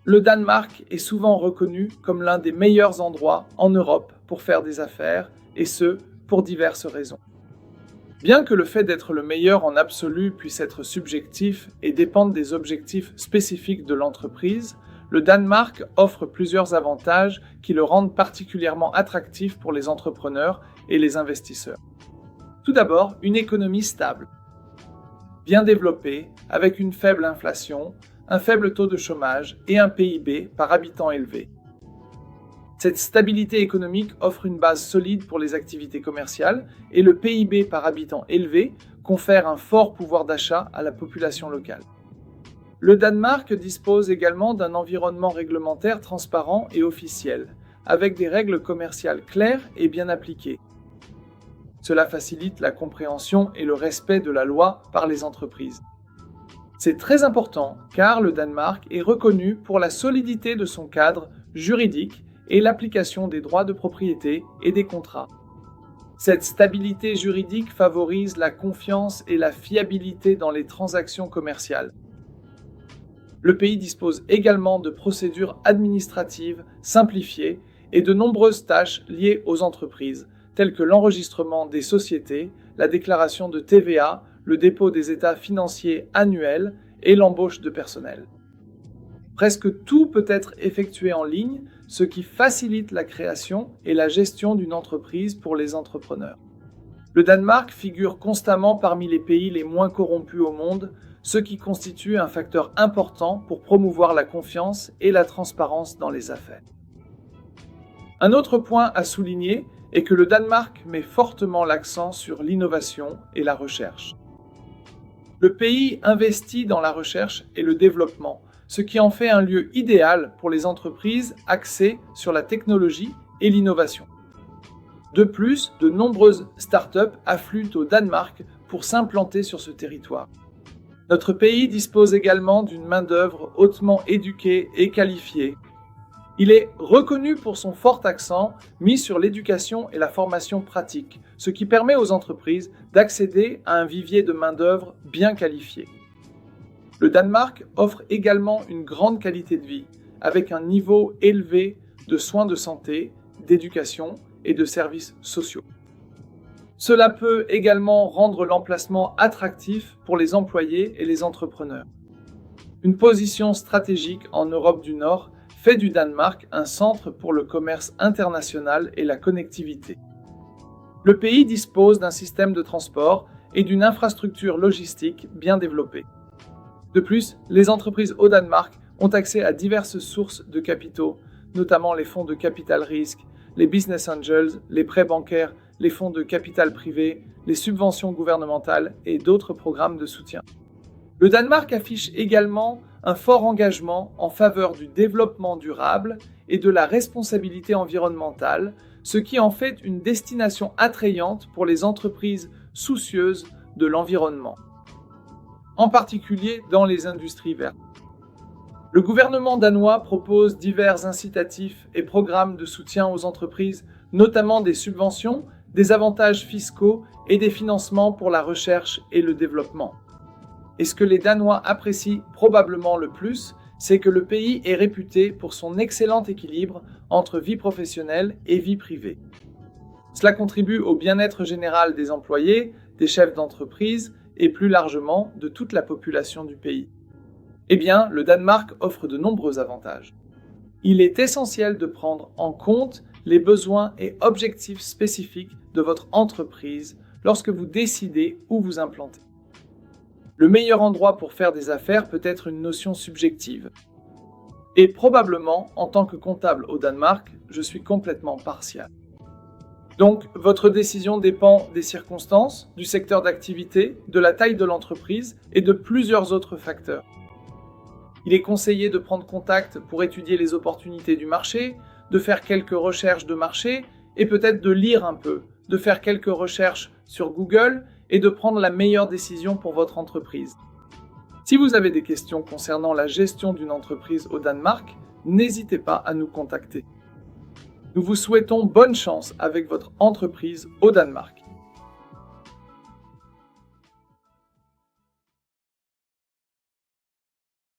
Le Danemark est souvent reconnu comme l'un des meilleurs endroits en Europe pour faire des affaires, et ce, pour diverses raisons. Bien que le fait d'être le meilleur en absolu puisse être subjectif et dépendre des objectifs spécifiques de l'entreprise, le Danemark offre plusieurs avantages qui le rendent particulièrement attractif pour les entrepreneurs et les investisseurs. Tout d'abord, une économie stable, bien développée, avec une faible inflation, un faible taux de chômage et un PIB par habitant élevé. Cette stabilité économique offre une base solide pour les activités commerciales et le PIB par habitant élevé confère un fort pouvoir d'achat à la population locale. Le Danemark dispose également d'un environnement réglementaire transparent et officiel, avec des règles commerciales claires et bien appliquées. Cela facilite la compréhension et le respect de la loi par les entreprises. C'est très important car le Danemark est reconnu pour la solidité de son cadre juridique et l'application des droits de propriété et des contrats. Cette stabilité juridique favorise la confiance et la fiabilité dans les transactions commerciales. Le pays dispose également de procédures administratives simplifiées et de nombreuses tâches liées aux entreprises, telles que l'enregistrement des sociétés, la déclaration de TVA, le dépôt des états financiers annuels et l'embauche de personnel. Presque tout peut être effectué en ligne, ce qui facilite la création et la gestion d'une entreprise pour les entrepreneurs. Le Danemark figure constamment parmi les pays les moins corrompus au monde, ce qui constitue un facteur important pour promouvoir la confiance et la transparence dans les affaires. Un autre point à souligner est que le Danemark met fortement l'accent sur l'innovation et la recherche. Le pays investit dans la recherche et le développement, ce qui en fait un lieu idéal pour les entreprises axées sur la technologie et l'innovation. De plus, de nombreuses startups affluent au Danemark pour s'implanter sur ce territoire. Notre pays dispose également d'une main-d'œuvre hautement éduquée et qualifiée. Il est reconnu pour son fort accent mis sur l'éducation et la formation pratique, ce qui permet aux entreprises d'accéder à un vivier de main-d'œuvre bien qualifié. Le Danemark offre également une grande qualité de vie, avec un niveau élevé de soins de santé, d'éducation et de services sociaux. Cela peut également rendre l'emplacement attractif pour les employés et les entrepreneurs. Une position stratégique en Europe du Nord fait du Danemark un centre pour le commerce international et la connectivité. Le pays dispose d'un système de transport et d'une infrastructure logistique bien développée. De plus, les entreprises au Danemark ont accès à diverses sources de capitaux, notamment les fonds de capital risque, les business angels, les prêts bancaires, les fonds de capital privé, les subventions gouvernementales et d'autres programmes de soutien. Le Danemark affiche également un fort engagement en faveur du développement durable et de la responsabilité environnementale, ce qui en fait une destination attrayante pour les entreprises soucieuses de l'environnement, en particulier dans les industries vertes. Le gouvernement danois propose divers incitatifs et programmes de soutien aux entreprises, notamment des subventions, des avantages fiscaux et des financements pour la recherche et le développement. Et ce que les Danois apprécient probablement le plus, c'est que le pays est réputé pour son excellent équilibre entre vie professionnelle et vie privée. Cela contribue au bien-être général des employés, des chefs d'entreprise et plus largement de toute la population du pays. Eh bien, le Danemark offre de nombreux avantages. Il est essentiel de prendre en compte les besoins et objectifs spécifiques de votre entreprise lorsque vous décidez où vous implanter. Le meilleur endroit pour faire des affaires peut être une notion subjective. Et probablement, en tant que comptable au Danemark, je suis complètement partial. Donc, votre décision dépend des circonstances, du secteur d'activité, de la taille de l'entreprise et de plusieurs autres facteurs. Il est conseillé de prendre contact pour étudier les opportunités du marché, de faire quelques recherches de marché et peut-être de lire un peu, de faire quelques recherches sur Google et de prendre la meilleure décision pour votre entreprise. Si vous avez des questions concernant la gestion d'une entreprise au Danemark, n'hésitez pas à nous contacter. Nous vous souhaitons bonne chance avec votre entreprise au Danemark.